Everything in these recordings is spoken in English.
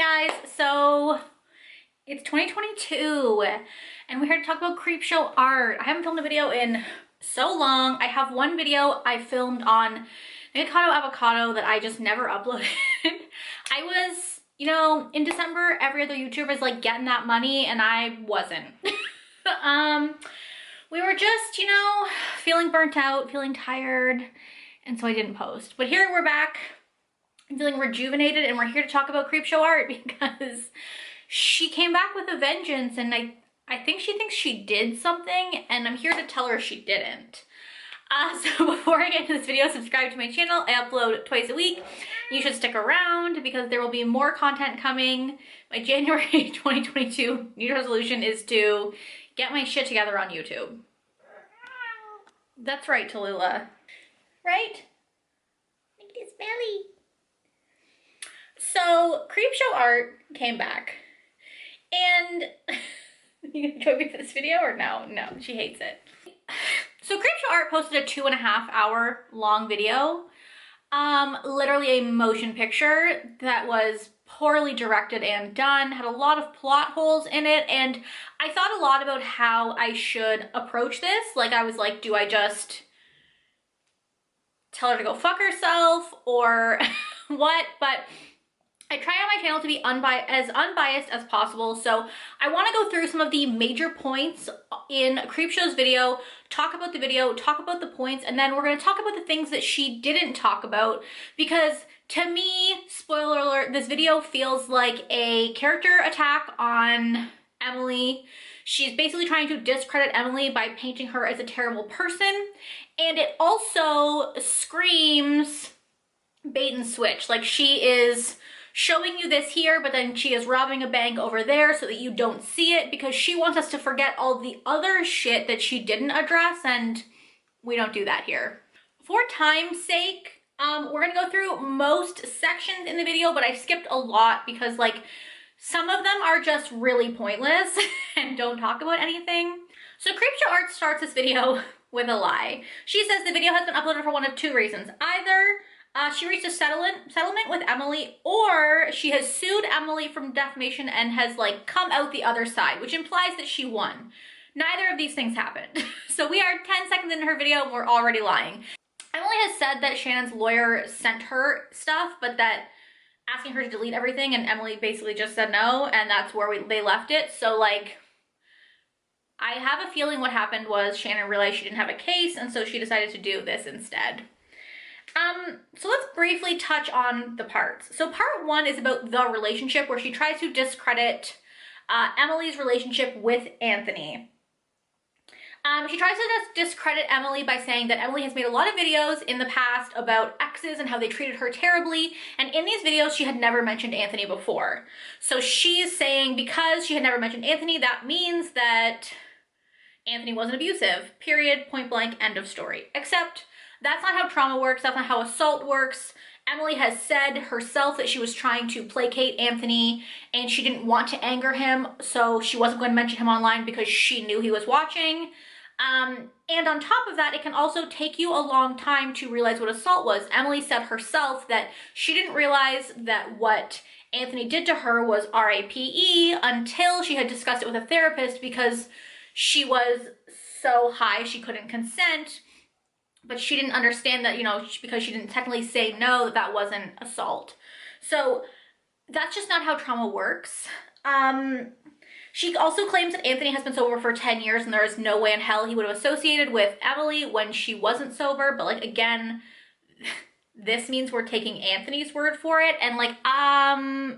Hi guys, so it's 2022 and we're here to talk about Creepshow Art. I haven't filmed a video in so long. I have one video I filmed on Mikado Avocado that I just never uploaded. I was, you know, in December, every other YouTuber is like getting that money and I wasn't. We were just, you know, feeling burnt out, feeling tired, and so I didn't post. But here we're back. I'm feeling rejuvenated and we're here to talk about Creepshow Art because she came back with a vengeance and I think she thinks she did something and I'm here to tell her she didn't. So before I get into this video, subscribe to my channel. I upload twice a week. You should stick around because there will be more content coming. My January 2022 New Year's resolution is to get my shit together on YouTube. That's right, Tallulah. Right? Look at his belly. So Creepshow Art came back and you gonna join me for this video or no? No, she hates it. So Creepshow Art posted a 2.5 hour long video, literally a motion picture that was poorly directed and done, had a lot of plot holes in it, and I thought a lot about how I should approach this. Like I was like, do I just tell her to go fuck herself or what? But I try on my channel to be as unbiased as possible, so I want to go through some of the major points in Creepshow's video, talk about the video, talk about the points, and then we're going to talk about the things that she didn't talk about, because to me, spoiler alert, this video feels like a character attack on Emily. She's basically trying to discredit Emily by painting her as a terrible person, and it also screams bait and switch. Like she is showing you this here, but then she is robbing a bank over there so that you don't see it because she wants us to forget all the other shit that she didn't address, and we don't do that here. For time's sake, we're gonna go through most sections in the video, but I skipped a lot because like some of them are just really pointless and don't talk about anything. So Creepshow Art starts this video with a lie. She says the video has been uploaded for one of two reasons. Either she reached a settlement with Emily, or she has sued Emily from defamation and has like come out the other side, which implies that she won. Neither of these things happened. So we are 10 seconds into her video and we're already lying. Emily has said that Shannon's lawyer sent her stuff, but that asking her to delete everything, and Emily basically just said no, and that's where they left it. So like, I have a feeling what happened was Shannon realized she didn't have a case, and so she decided to do this instead. So let's briefly touch on the parts. So part one is about the relationship, where she tries to discredit Emily's relationship with Anthony. She tries to discredit Emily by saying that Emily has made a lot of videos in the past about exes and how they treated her terribly, and in these videos she had never mentioned Anthony before. So she's saying because she had never mentioned Anthony, that means that Anthony wasn't abusive, period, point blank, end of story. Except that's not how trauma works, that's not how assault works. Emily has said herself that she was trying to placate Anthony and she didn't want to anger him, so she wasn't going to mention him online because she knew he was watching. And on top of that, it can also take you a long time to realize what assault was. Emily said herself that she didn't realize that what Anthony did to her was RAPE until she had discussed it with a therapist, because she was so high she couldn't consent. But she didn't understand that, you know, because she didn't technically say no, that wasn't assault. So that's just not how trauma works. She also claims that Anthony has been sober for 10 years and there is no way in hell he would have associated with Emily when she wasn't sober. But like, again, this means we're taking Anthony's word for it. And like,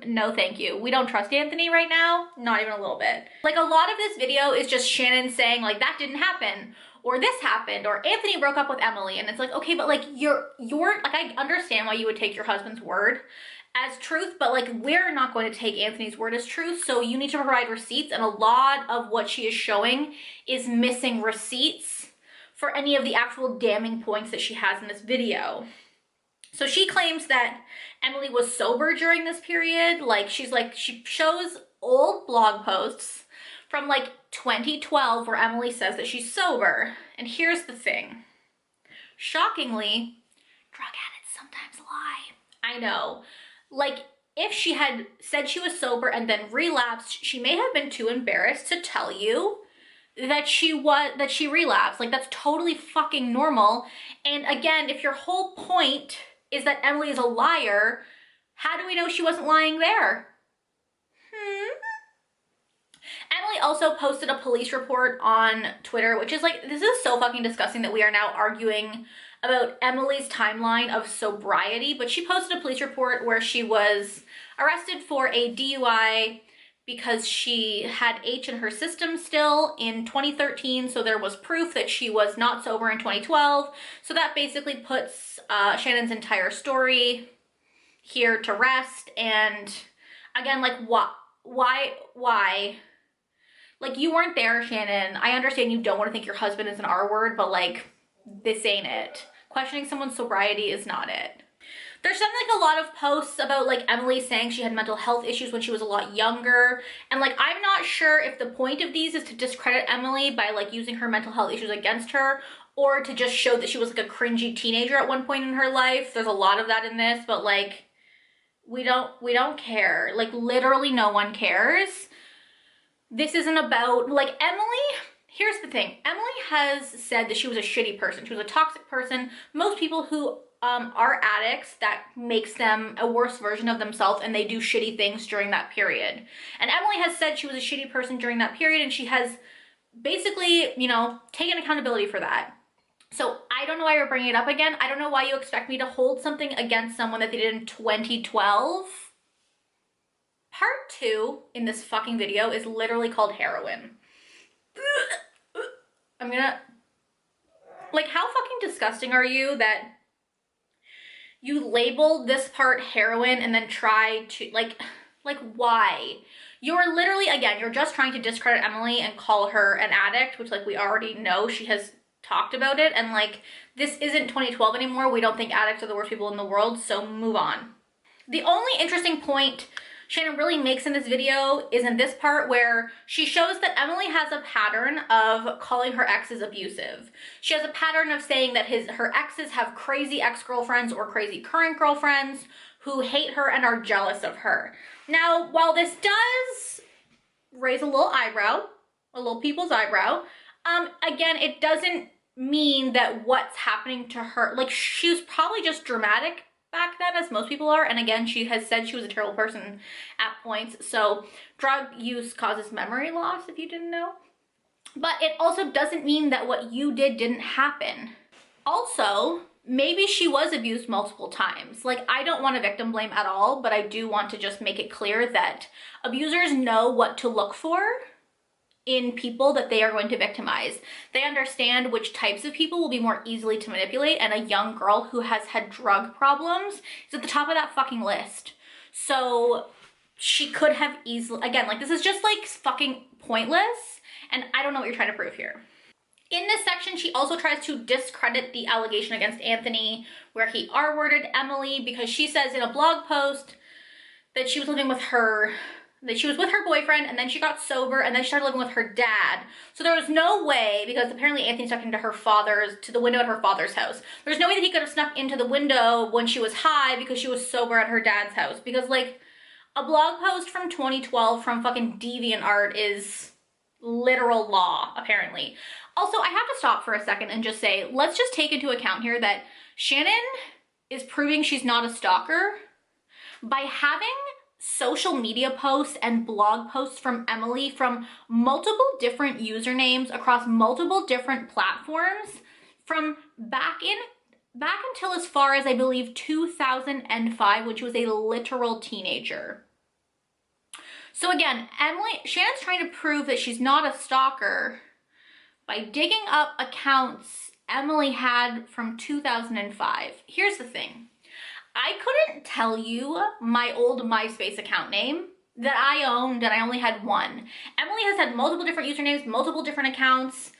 no thank you. We don't trust Anthony right now. Not even a little bit. Like, a lot of this video is just Shannon saying like, that didn't happen, or this happened, or Anthony broke up with Emily. And it's like, okay, but like you're like, I understand why you would take your husband's word as truth, but like, we're not going to take Anthony's word as truth. So you need to provide receipts. And a lot of what she is showing is missing receipts for any of the actual damning points that she has in this video. So she claims that Emily was sober during this period. Like, she shows old blog posts from like 2012 where Emily says that she's sober. And here's the thing. Shockingly, drug addicts sometimes lie. I know. Like, if she had said she was sober and then relapsed, she may have been too embarrassed to tell you that she relapsed. Like, that's totally fucking normal. And again, if your whole point is that Emily is a liar, how do we know she wasn't lying there? Emily also posted a police report on Twitter, which is like, this is so fucking disgusting that we are now arguing about Emily's timeline of sobriety, but she posted a police report where she was arrested for a DUI because she had H in her system still in 2013, so there was proof that she was not sober in 2012. So that basically puts Shannon's entire story here to rest. And again, like, why? Like, you weren't there, Shannon. I understand you don't want to think your husband is an R word, but like, this ain't it. Questioning someone's sobriety is not it. There's been like a lot of posts about like Emily saying she had mental health issues when she was a lot younger. And like, I'm not sure if the point of these is to discredit Emily by like using her mental health issues against her, or to just show that she was like a cringy teenager at one point in her life. There's a lot of that in this, but like, we don't care. Like, literally no one cares. This isn't about, like, Emily, here's the thing. Emily has said that she was a shitty person. She was a toxic person. Most people who are addicts, that makes them a worse version of themselves, and they do shitty things during that period. And Emily has said she was a shitty person during that period, and she has basically, you know, taken accountability for that. So I don't know why you're bringing it up again. I don't know why you expect me to hold something against someone that they did in 2012. Part 2 in this fucking video is literally called heroin. I'm gonna, like, how fucking disgusting are you that you labeled this part heroin and then try to, like why? You're literally, again, you're just trying to discredit Emily and call her an addict, which, like, we already know she has talked about it. And like, this isn't 2012 anymore. We don't think addicts are the worst people in the world, so move on. The only interesting point Shannon really makes in this video is in this part where she shows that Emily has a pattern of calling her exes abusive. She has a pattern of saying that her exes have crazy ex-girlfriends or crazy current girlfriends who hate her and are jealous of her. Now, while this does raise a little eyebrow, a little people's eyebrow, again, it doesn't mean that what's happening to her, like, she was probably just dramatic back then, as most people are. And again, she has said she was a terrible person at points. So drug use causes memory loss, if you didn't know. But it also doesn't mean that what you did didn't happen. Also, maybe she was abused multiple times. Like, I don't want to victim blame at all, but I do want to just make it clear that abusers know what to look for in people that they are going to victimize. They understand which types of people will be more easily to manipulate, and a young girl who has had drug problems is at the top of that fucking list. So she could have easily, again, like, this is just like fucking pointless, and I don't know what you're trying to prove here. In this section, she also tries to discredit the allegation against Anthony where he R-worded Emily, because she says in a blog post that she was living with her boyfriend, and then she got sober, and then she started living with her dad. So there was no way, because apparently Anthony snuck into to the window at her father's house. There's no way that he could have snuck into the window when she was high because she was sober at her dad's house. Because, like, a blog post from 2012 from fucking DeviantArt is literal law, apparently. Also, I have to stop for a second and just say, let's just take into account here that Shannon is proving she's not a stalker by having social media posts and blog posts from Emily from multiple different usernames across multiple different platforms from back until as far as, I believe, 2005, when she was a literal teenager. So again, Shannon's trying to prove that she's not a stalker by digging up accounts Emily had from 2005. Here's the thing. I couldn't tell you my old MySpace account name that I owned, and I only had one. Emily has had multiple different usernames, multiple different accounts,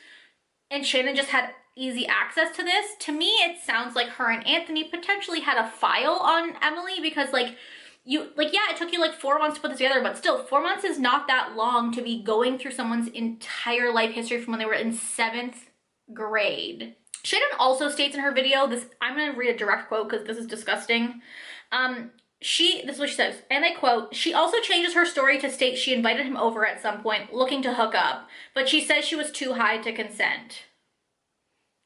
and Shannon just had easy access to this. To me, it sounds like her and Anthony potentially had a file on Emily, because yeah, it took you like 4 months to put this together, but still, 4 months is not that long to be going through someone's entire life history from when they were in 7th grade. Shannon also states in her video, I'm going to read a direct quote because this is disgusting. this is what she says, and I quote, "She also changes her story to state she invited him over at some point looking to hook up, but she says she was too high to consent."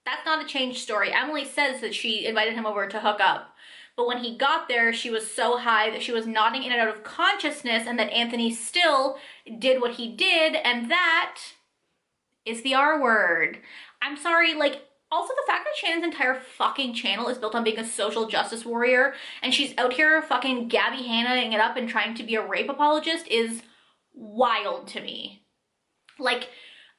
That's not a changed story. Emily says that she invited him over to hook up, but when he got there, she was so high that she was nodding in and out of consciousness, and that Anthony still did what he did, and that is the R word. I'm sorry, like, also the fact that Shannon's entire fucking channel is built on being a social justice warrior, and she's out here fucking Gabby Hanna-ing it up and trying to be a rape apologist is wild to me. Like,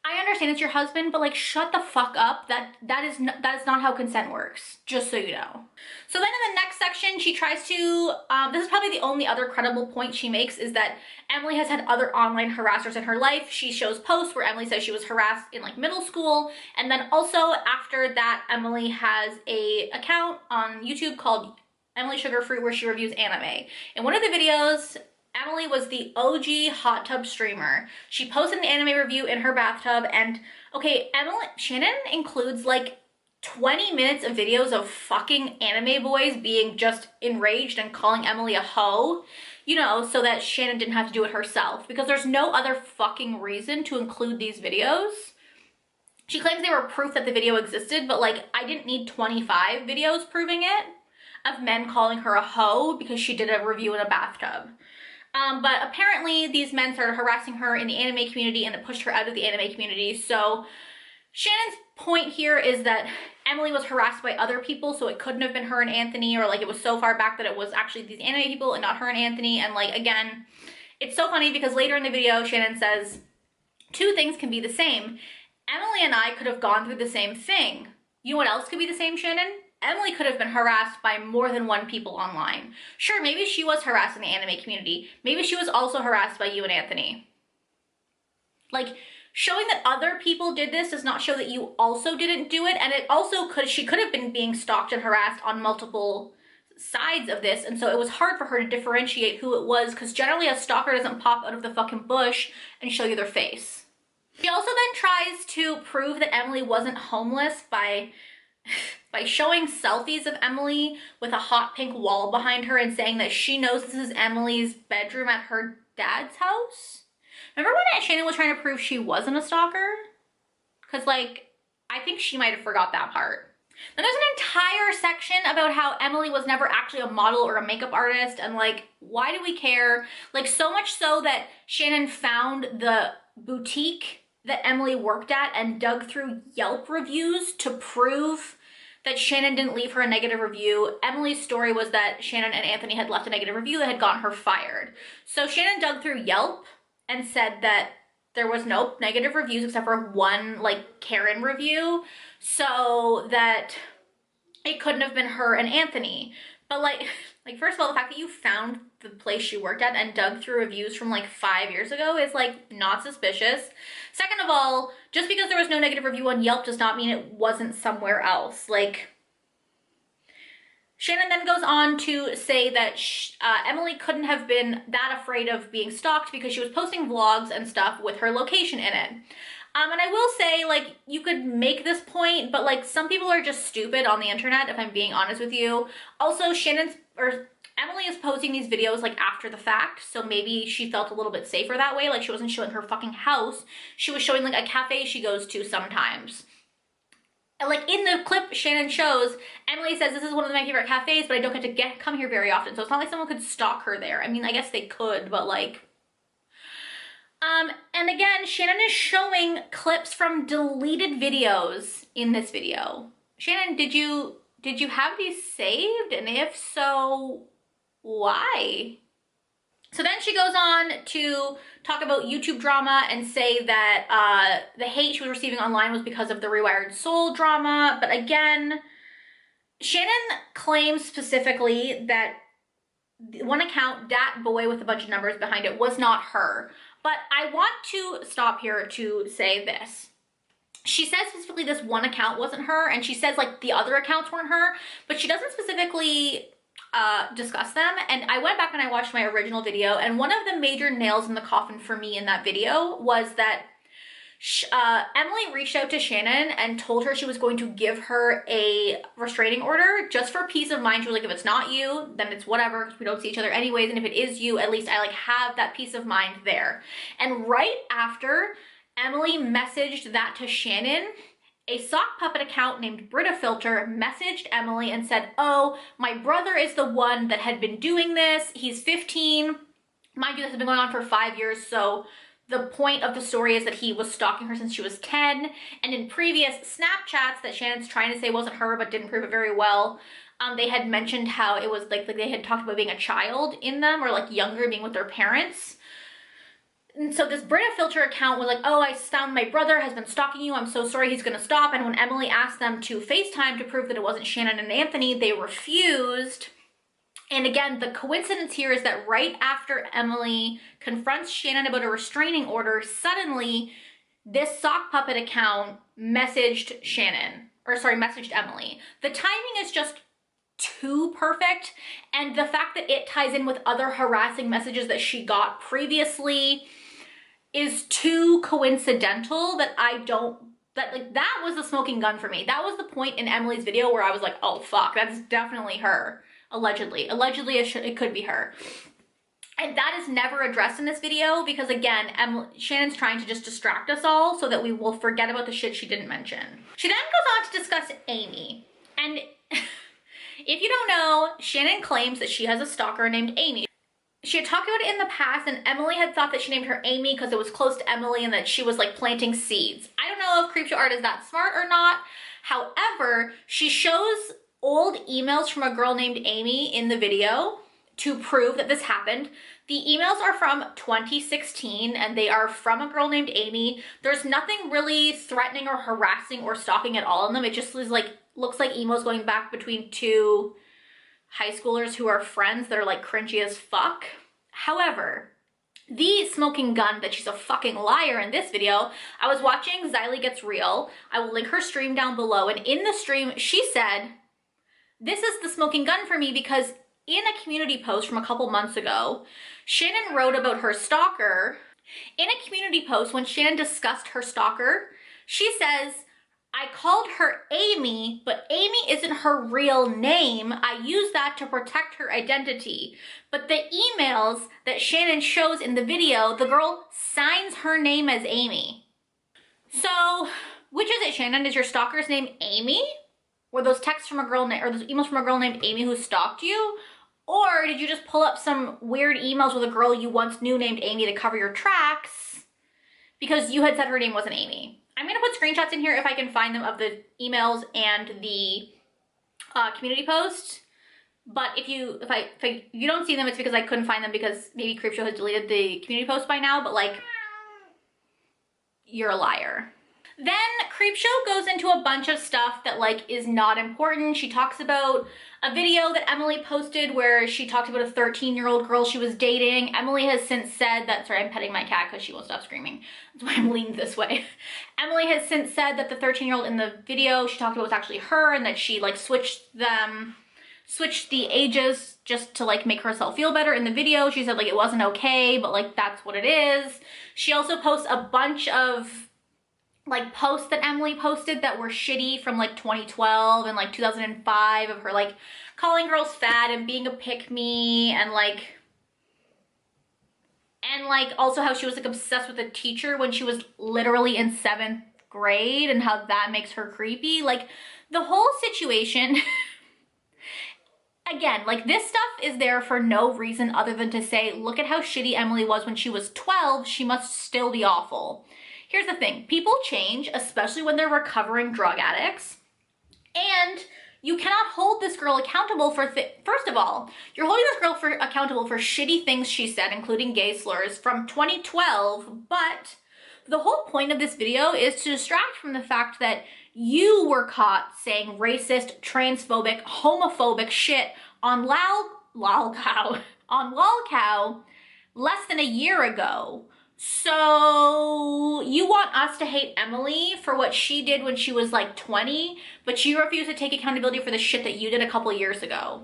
I understand it's your husband, but like, shut the fuck up. That is not how consent works, just so you know. So then in the next section, she tries to, this is probably the only other credible point she makes, is that Emily has had other online harassers in her life. She shows posts where Emily says she was harassed in like middle school. And then also after that, Emily has a account on YouTube called Emily Sugarfruit where she reviews anime. In one of the videos, Emily was the OG hot tub streamer. She posted an anime review in her bathtub, and okay, Shannon includes like 20 minutes of videos of fucking anime boys being just enraged and calling Emily a hoe, you know, so that Shannon didn't have to do it herself, because there's no other fucking reason to include these videos. She claims they were proof that the video existed, but like, I didn't need 25 videos proving it of men calling her a hoe because she did a review in a bathtub. But apparently these men started harassing her in the anime community, and it pushed her out of the anime community. So Shannon's point here is that Emily was harassed by other people, so it couldn't have been her and Anthony, or like it was so far back that it was actually these anime people and not her and Anthony. And like, again, it's so funny because later in the video, Shannon says, "Two things can be the same. Emily and I could have gone through the same thing." You know what else could be the same, Shannon? Emily could have been harassed by more than one people online. Sure, maybe she was harassed in the anime community. Maybe she was also harassed by you and Anthony. Like, showing that other people did this does not show that you also didn't do it, and it also she could have been being stalked and harassed on multiple sides of this, and so it was hard for her to differentiate who it was, because generally a stalker doesn't pop out of the fucking bush and show you their face. She also then tries to prove that Emily wasn't homeless by showing selfies of Emily with a hot pink wall behind her and saying that she knows this is Emily's bedroom at her dad's house. Remember when Shannon was trying to prove she wasn't a stalker? Because like, I think she might have forgot that part. Then there's an entire section about how Emily was never actually a model or a makeup artist, and like, why do we care? Like, so much so that Shannon found the boutique that Emily worked at and dug through Yelp reviews to prove that Shannon didn't leave her a negative review. Emily's story was that Shannon and Anthony had left a negative review that had gotten her fired. So Shannon dug through Yelp and said that there was no negative reviews except for one like Karen review, so that it couldn't have been her and Anthony. But like first of all, the fact that you found the place she worked at and dug through reviews from like 5 years ago is like not suspicious. Second of all, just because there was no negative review on Yelp does not mean it wasn't somewhere else. Like, Shannon then goes on to say that Emily couldn't have been that afraid of being stalked because she was posting vlogs and stuff with her location in it. And I will say, like, you could make this point, but like, some people are just stupid on the internet, if I'm being honest with you. Also, Emily is posting these videos like after the fact, so maybe she felt a little bit safer that way. Like, she wasn't showing her fucking house. She was showing like a cafe she goes to sometimes. And like in the clip Shannon shows, Emily says, "This is one of my favorite cafes, but I don't get to come here very often." So it's not like someone could stalk her there. I mean, I guess they could, but like, and again, Shannon is showing clips from deleted videos in this video. Shannon, did you have these saved? And if so, why? So then she goes on to talk about YouTube drama and say that the hate she was receiving online was because of the Rewired Soul drama. But again, Shannon claims specifically that one account, Dat Boy with a bunch of numbers behind it, was not her. But I want to stop here to say this. She says specifically this one account wasn't her, and she says like the other accounts weren't her, but she doesn't specifically discuss them. And I went back and I watched my original video, and one of the major nails in the coffin for me in that video was that Emily reached out to Shannon and told her she was going to give her a restraining order just for peace of mind. She was like, if it's not you, then it's whatever, because we don't see each other anyways. And if it is you, at least I like have that peace of mind there. And right after Emily messaged that to Shannon, a sock puppet account named Brita Filter messaged Emily and said, oh, my brother is the one that had been doing this. He's 15. Mind you, this has been going on for 5 years, so the point of the story is that he was stalking her since she was 10. And in previous Snapchats that Shannon's trying to say wasn't her but didn't prove it very well, they had mentioned how it was like they had talked about being a child in them, or like younger, being with their parents. And so this Brita Filter account was like, oh, I found my brother has been stalking you. I'm so sorry, he's gonna stop. And when Emily asked them to FaceTime to prove that it wasn't Shannon and Anthony, they refused. And again, the coincidence here is that right after Emily confronts Shannon about a restraining order, suddenly this sock puppet account messaged Emily. The timing is just too perfect. And the fact that it ties in with other harassing messages that she got previously is too coincidental that that was the smoking gun for me. That was the point in Emily's video where I was like, oh fuck, that's definitely her. Allegedly it could be her. And that is never addressed in this video because again, Shannon's trying to just distract us all so that we will forget about the shit she didn't mention. She then goes on to discuss Amy. And if you don't know, Shannon claims that she has a stalker named Amy. She had talked about it in the past and Emily had thought that she named her Amy because it was close to Emily and that she was like planting seeds. I don't know if Creepshow Art is that smart or not. However, she shows old emails from a girl named Amy in the video to prove that this happened. The emails are from 2016 and they are from a girl named Amy. There's nothing really threatening or harassing or stalking at all in them. It just is like, looks like emails going back between two high schoolers who are friends that are like cringy as fuck. However, the smoking gun that she's a fucking liar in this video, I was watching Xylee Gets Real. I will link her stream down below. And in the stream, she said, this is the smoking gun for me because in a community post from a couple months ago, Shannon wrote about her stalker. In a community post, when Shannon discussed her stalker, she says, I called her Amy, but Amy isn't her real name. I use that to protect her identity. But the emails that Shannon shows in the video, the girl signs her name as Amy. So, which is it, Shannon? Is your stalker's name Amy? Were those texts from a girl or those emails from a girl named Amy who stalked you? Or did you just pull up some weird emails with a girl you once knew named Amy to cover your tracks because you had said her name wasn't Amy? I'm gonna put screenshots in here if I can find them of the emails and the community post. But if you don't see them, it's because I couldn't find them because maybe Creepshow has deleted the community post by now, but like, you're a liar. Then Creepshow goes into a bunch of stuff that like is not important. She talks about a video that Emily posted where she talked about a 13-year-old girl she was dating. Emily has since said that, sorry, I'm petting my cat because she won't stop screaming. That's why I'm leaning this way. Emily has since said that the 13-year-old in the video she talked about was actually her and that she like switched the ages just to like make herself feel better in the video. She said like it wasn't okay, but like that's what it is. She also posts a bunch of like posts that Emily posted that were shitty from like 2012 and like 2005 of her like calling girls fat and being a pick-me and like also how she was like obsessed with a teacher when she was literally in 7th grade and how that makes her creepy. Like the whole situation again, like this stuff is there for no reason other than to say, look at how shitty Emily was when she was 12, she must still be awful. Here's the thing, people change, especially when they're recovering drug addicts, and you cannot hold this girl accountable for, first of all, you're holding this girl accountable for shitty things she said, including gay slurs from 2012, but the whole point of this video is to distract from the fact that you were caught saying racist, transphobic, homophobic shit on LolCow less than a year ago. So you want us to hate Emily for what she did when she was like 20, but you refuse to take accountability for the shit that you did a couple years ago.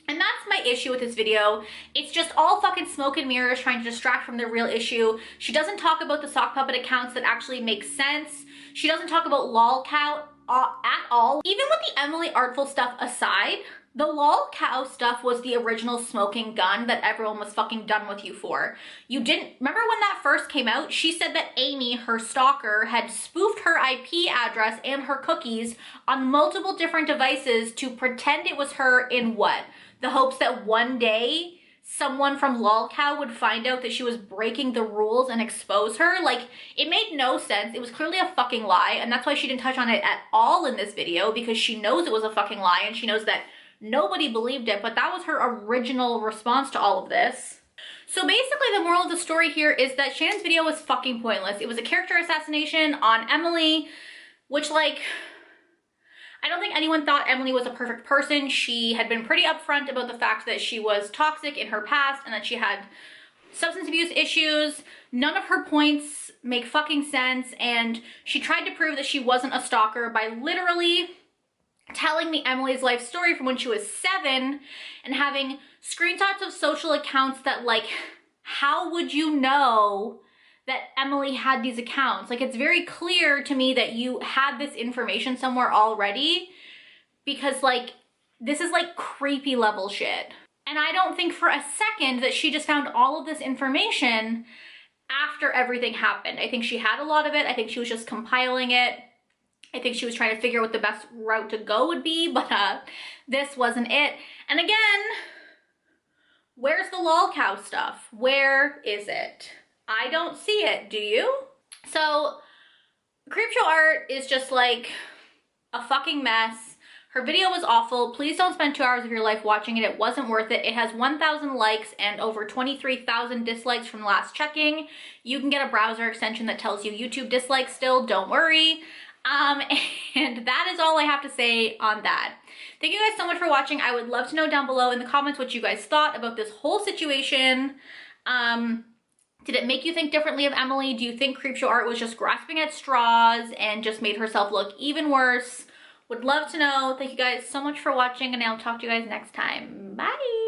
And that's my issue with this video. It's just all fucking smoke and mirrors trying to distract from the real issue. She doesn't talk about the sock puppet accounts that actually make sense. She doesn't talk about lolcow at all. Even with the Emily Artful stuff aside, the lolcow stuff was the original smoking gun that everyone was fucking done with you for. You didn't, remember when that first came out? She said that Amy, her stalker, had spoofed her IP address and her cookies on multiple different devices to pretend it was her in what? The hopes that one day someone from lolcow would find out that she was breaking the rules and expose her. Like, it made no sense. It was clearly a fucking lie, and that's why she didn't touch on it at all in this video, because she knows it was a fucking lie and she knows that nobody believed it, but that was her original response to all of this. So basically the moral of the story here is that Shannon's video was fucking pointless. It was a character assassination on Emily, which, like, I don't think anyone thought Emily was a perfect person. She had been pretty upfront about the fact that she was toxic in her past and that she had substance abuse issues. None of her points make fucking sense, and she tried to prove that she wasn't a stalker by literally telling me Emily's life story from when she was 7 and having screenshots of social accounts that, like, how would you know that Emily had these accounts? Like, it's very clear to me that you had this information somewhere already, because, like, this is like creepy level shit. And I don't think for a second that she just found all of this information after everything happened. I think she had a lot of it. I think she was just compiling it. I think she was trying to figure out what the best route to go would be, but this wasn't it. And again, where's the lolcow stuff? Where is it? I don't see it, do you? So, Creepshow Art is just like a fucking mess. Her video was awful. Please don't spend 2 hours of your life watching it. It wasn't worth it. It has 1,000 likes and over 23,000 dislikes from last checking. You can get a browser extension that tells you YouTube dislikes still, don't worry. And that is all I have to say on that. Thank you guys so much for watching. I would love to know down below in the comments what you guys thought about this whole situation. Did it make you think differently of Emily? Do you think Creepshow Art was just grasping at straws and just made herself look even worse? Would love to know. Thank you guys so much for watching, and I'll talk to you guys next time. Bye!